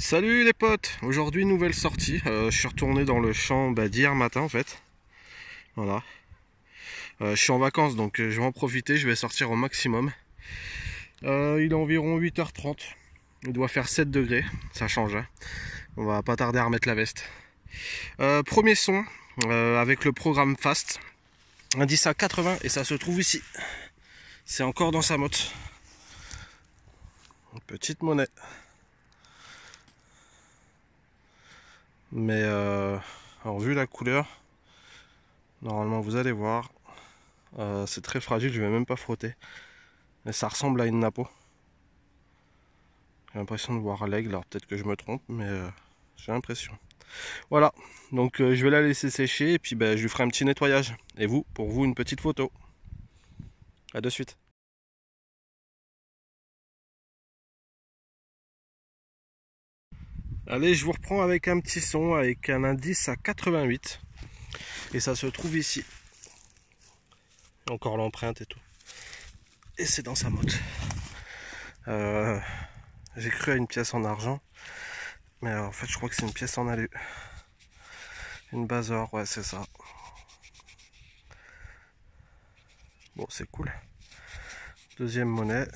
Salut les potes, aujourd'hui nouvelle sortie. Je suis retourné dans le champ d'hier matin en fait. Voilà. Je suis en vacances donc je vais en profiter, je vais sortir au maximum. Il est environ 8h30. Il doit faire 7 degrés, ça change. Hein. On va pas tarder à remettre la veste. Premier son avec le programme Fast. Indice à 80 et ça se trouve ici. C'est encore dans sa motte. Une petite monnaie. Mais alors vu la couleur, normalement vous allez voir, c'est très fragile, je vais même pas frotter. Mais ça ressemble à une napo. J'ai l'impression de voir l'aigle, alors peut-être que je me trompe, mais j'ai l'impression. Voilà, donc je vais la laisser sécher et puis je lui ferai un petit nettoyage. Et vous, pour vous, une petite photo. A de suite. Allez, je vous reprends avec un petit son, avec un indice à 88. Et ça se trouve ici. Encore l'empreinte et tout. Et c'est dans sa motte. J'ai cru à une pièce en argent. Mais en fait, je crois que c'est une pièce en alu. Une Bazor, ouais, c'est ça. Bon, c'est cool. Deuxième monnaie.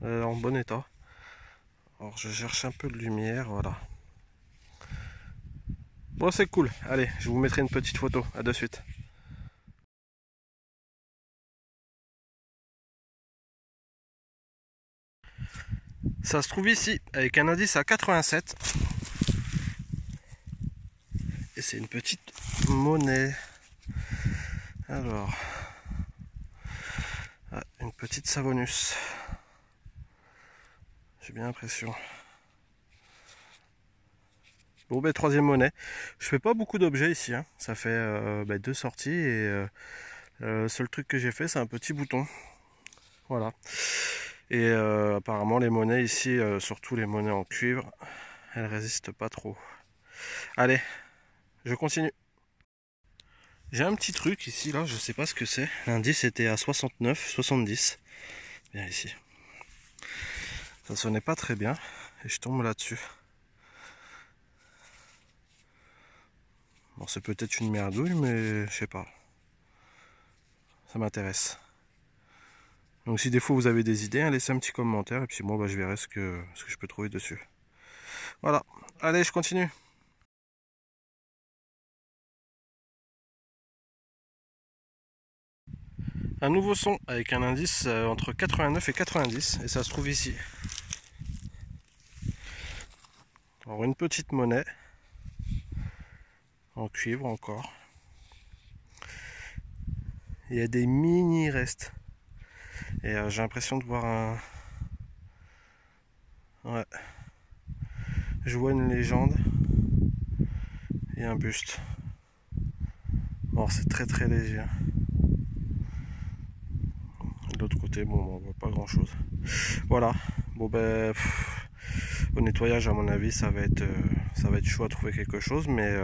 En bon état. Alors, je cherche un peu de lumière, voilà. Bon, c'est cool. Allez, je vous mettrai une petite photo. À de suite. Ça se trouve ici, avec un indice à 87. Et c'est une petite monnaie. Alors, une petite Savonus. J'ai bien l'impression. Bon, troisième monnaie. Je fais pas beaucoup d'objets ici. Hein. Ça fait deux sorties et le seul truc que j'ai fait, c'est un petit bouton. Voilà. Et apparemment, les monnaies ici, surtout les monnaies en cuivre, elles résistent pas trop. Allez, je continue. J'ai un petit truc ici, là, je sais pas ce que c'est. L'indice était à 69, 70. Bien ici. Ça sonnait pas très bien. Et je tombe là-dessus. Bon, c'est peut-être une merdouille, mais je sais pas. Ça m'intéresse. Donc si des fois vous avez des idées, hein, laissez un petit commentaire. Et puis moi, je verrai ce que je peux trouver dessus. Voilà. Allez, je continue. Un nouveau son avec un indice entre 89 et 90 et ça se trouve ici. Alors une petite monnaie en cuivre encore. Il y a des mini restes et j'ai l'impression de voir un... Ouais. Je vois une légende et un buste. Bon, c'est très très léger. De l'autre côté, bon, on voit pas grand chose. Voilà. Bon au nettoyage, à mon avis, ça va être chaud à trouver quelque chose, mais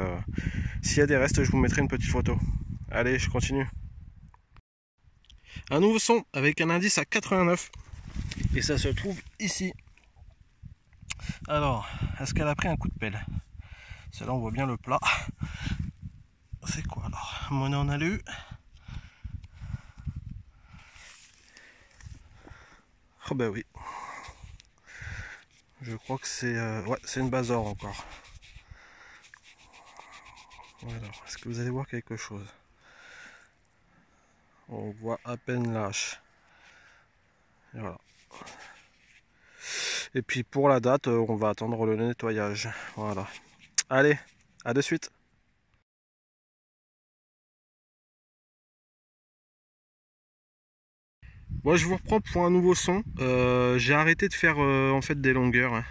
s'il y a des restes, je vous mettrai une petite photo. Allez, je continue. Un nouveau son avec un indice à 89 et ça se trouve ici. Alors, est-ce qu'elle a pris un coup de pelle? Celle-là, on voit bien le plat. C'est quoi alors? Monnaie en alu. Oh bah oui. Je crois que c'est ouais, c'est une Bazor encore. Voilà. Est-ce que vous allez voir quelque chose? On voit à peine lâche. Et voilà. Et puis pour la date, on va attendre le nettoyage. Voilà. Allez, à de suite. Moi, je vous reprends pour un nouveau son. J'ai arrêté de faire en fait des longueurs.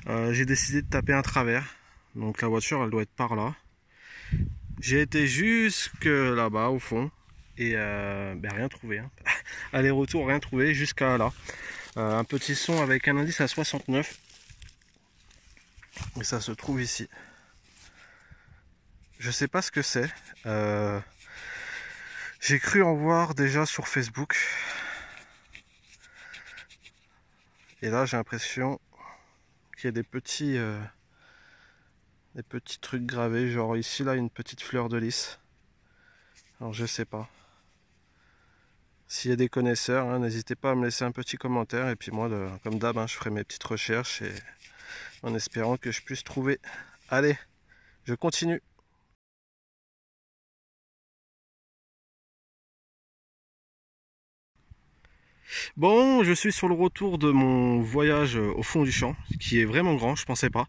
J'ai décidé de taper un travers. Donc la voiture, elle doit être par là. J'ai été jusque là-bas au fond et rien trouvé. Hein. Aller-retour, rien trouvé jusqu'à là. Un petit son avec un indice à 69. Et ça se trouve ici. Je sais pas ce que c'est. J'ai cru en voir déjà sur Facebook. Et là j'ai l'impression qu'il y a des petits trucs gravés, genre ici là une petite fleur de lys. Alors je sais pas. S'il y a des connaisseurs, hein, n'hésitez pas à me laisser un petit commentaire. Et puis moi, comme d'hab, hein, je ferai mes petites recherches et en espérant que je puisse trouver. Allez, je continue. Bon, je suis sur le retour de mon voyage au fond du champ, qui est vraiment grand, je pensais pas.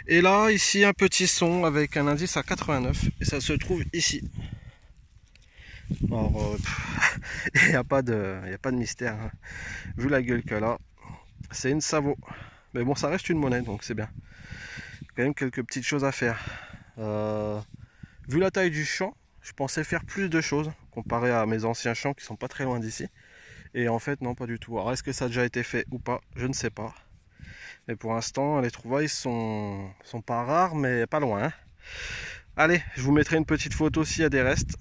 Et là, ici, un petit son avec un indice à 89, et ça se trouve ici. Alors, il n'y a pas de mystère, hein. Vu la gueule qu'elle a, c'est une Savo. Mais bon, ça reste une monnaie, donc c'est bien. Quand même quelques petites choses à faire. Vu la taille du champ, je pensais faire plus de choses comparé à mes anciens champs qui sont pas très loin d'ici. Et en fait, non, pas du tout. Alors, est-ce que ça a déjà été fait ou pas? Je ne sais pas. Mais pour l'instant, les trouvailles sont pas rares, mais pas loin, hein. Allez, je vous mettrai une petite photo s'il y a des restes.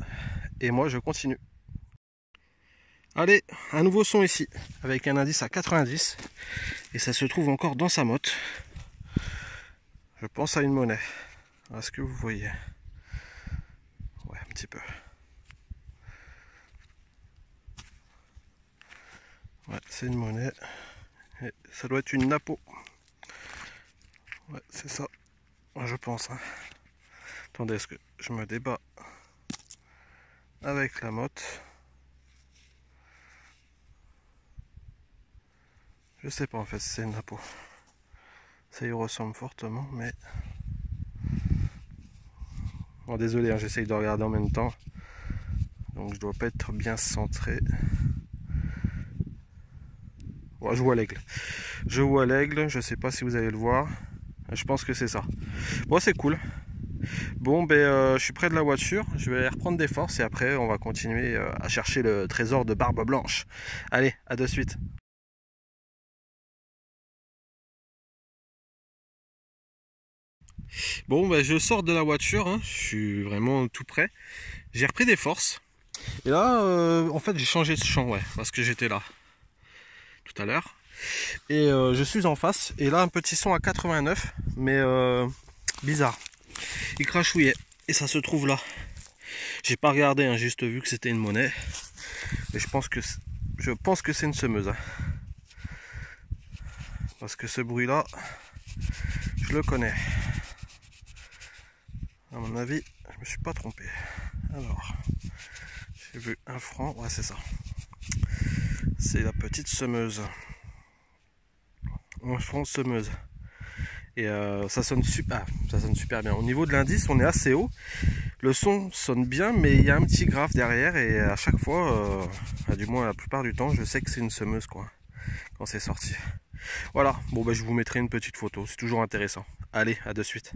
Et moi, je continue. Allez, un nouveau son ici, avec un indice à 90. Et ça se trouve encore dans sa motte. Je pense à une monnaie. Est-ce que vous voyez? Ouais, un petit peu. Ouais, c'est une monnaie. Et ça doit être une napo. Ouais, c'est ça. Je pense, hein. Attendez, est-ce que je me débat avec la motte? Je sais pas en fait si c'est une napo. Ça y ressemble fortement, mais... Bon, désolé, hein, j'essaye de regarder en même temps. Donc je dois pas être bien centré. Ouais, je vois l'aigle. Je vois l'aigle, je sais pas si vous allez le voir. Je pense que c'est ça. Bon, c'est cool. Bon, je suis près de la voiture. Je vais reprendre des forces et après, on va continuer à chercher le trésor de Barbe Blanche. Allez, à de suite. Bon, je sors de la voiture. Hein. Je suis vraiment tout près. J'ai repris des forces. Et là, en fait, j'ai changé de champ, ouais, parce que j'étais là tout à l'heure. Et je suis en face. Et là, un petit son à 89, mais bizarre. Il crachouillait. Et ça se trouve là. J'ai pas regardé, hein, juste vu que c'était une monnaie. Mais je pense que c'est une semeuse. Hein. Parce que ce bruit-là, je le connais. À mon avis, je me suis pas trompé. Alors, j'ai vu 1 franc. Ouais, c'est ça. C'est la petite semeuse. 1 franc semeuse. Et ça sonne super bien. Au niveau de l'indice, on est assez haut. Le son sonne bien, mais il y a un petit grave derrière. Et à chaque fois, du moins la plupart du temps, je sais que c'est une semeuse, quoi, quand c'est sorti. Voilà, bon je vous mettrai une petite photo, c'est toujours intéressant. Allez, à de suite.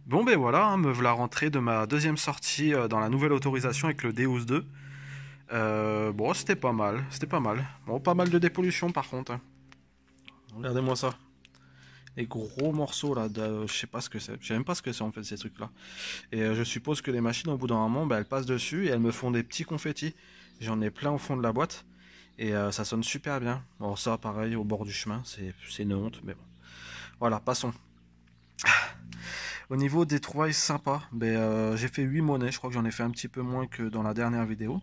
Bon voilà, hein, me voilà rentré de ma deuxième sortie dans la nouvelle autorisation avec le Deus 2. Bon, c'était pas mal, c'était pas mal. Bon, pas mal de dépollution par contre, hein. Regardez-moi ça. Les gros morceaux là, je sais pas ce que c'est. Je sais même pas ce que c'est en fait ces trucs là. Et je suppose que les machines au bout d'un moment, elles passent dessus et elles me font des petits confettis. J'en ai plein au fond de la boîte. Et ça sonne super bien. Bon, ça pareil au bord du chemin, c'est une honte, mais bon. Voilà, passons. Au niveau des trouvailles sympas, j'ai fait 8 monnaies, je crois que j'en ai fait un petit peu moins que dans la dernière vidéo.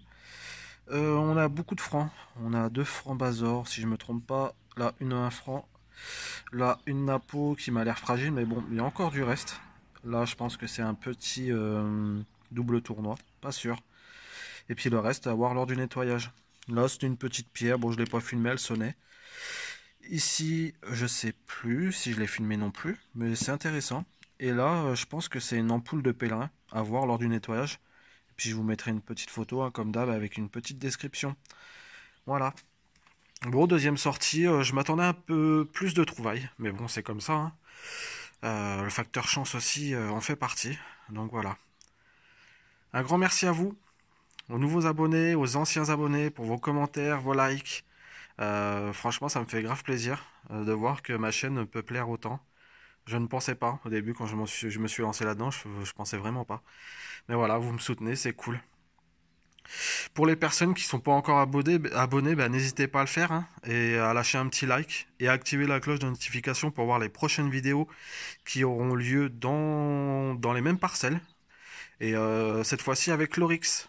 On a beaucoup de francs, on a 2 francs Bazor, si je me trompe pas, là une à 1 franc, là une Napo qui m'a l'air fragile, mais bon, il y a encore du reste. Là je pense que c'est un petit double tournoi, pas sûr. Et puis le reste à voir lors du nettoyage. Là c'est une petite pierre, bon je l'ai pas filmé, elle sonnait. Ici je sais plus si je l'ai filmé non plus, mais c'est intéressant. Et là, je pense que c'est une ampoule de pèlerin à voir lors du nettoyage. Et puis je vous mettrai une petite photo, hein, comme d'hab, avec une petite description. Voilà. Bon, deuxième sortie, je m'attendais un peu plus de trouvailles. Mais bon, c'est comme ça. Hein. Le facteur chance aussi en fait partie. Donc voilà. Un grand merci à vous, aux nouveaux abonnés, aux anciens abonnés, pour vos commentaires, vos likes. Franchement, ça me fait grave plaisir de voir que ma chaîne peut plaire autant. Je ne pensais pas au début quand je me suis lancé là-dedans, je pensais vraiment pas. Mais voilà, vous me soutenez, c'est cool. Pour les personnes qui sont pas encore abonnées, bah, n'hésitez pas à le faire hein, et à lâcher un petit like et à activer la cloche de notification pour voir les prochaines vidéos qui auront lieu dans les mêmes parcelles. Et cette fois-ci avec l'Oryx.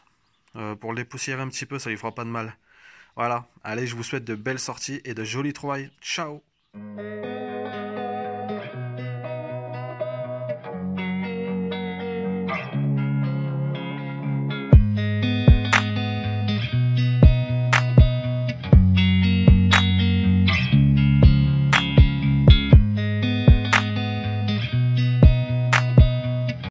Pour le dépoussiérer un petit peu, ça lui fera pas de mal. Voilà, allez, je vous souhaite de belles sorties et de jolies trouvailles. Ciao!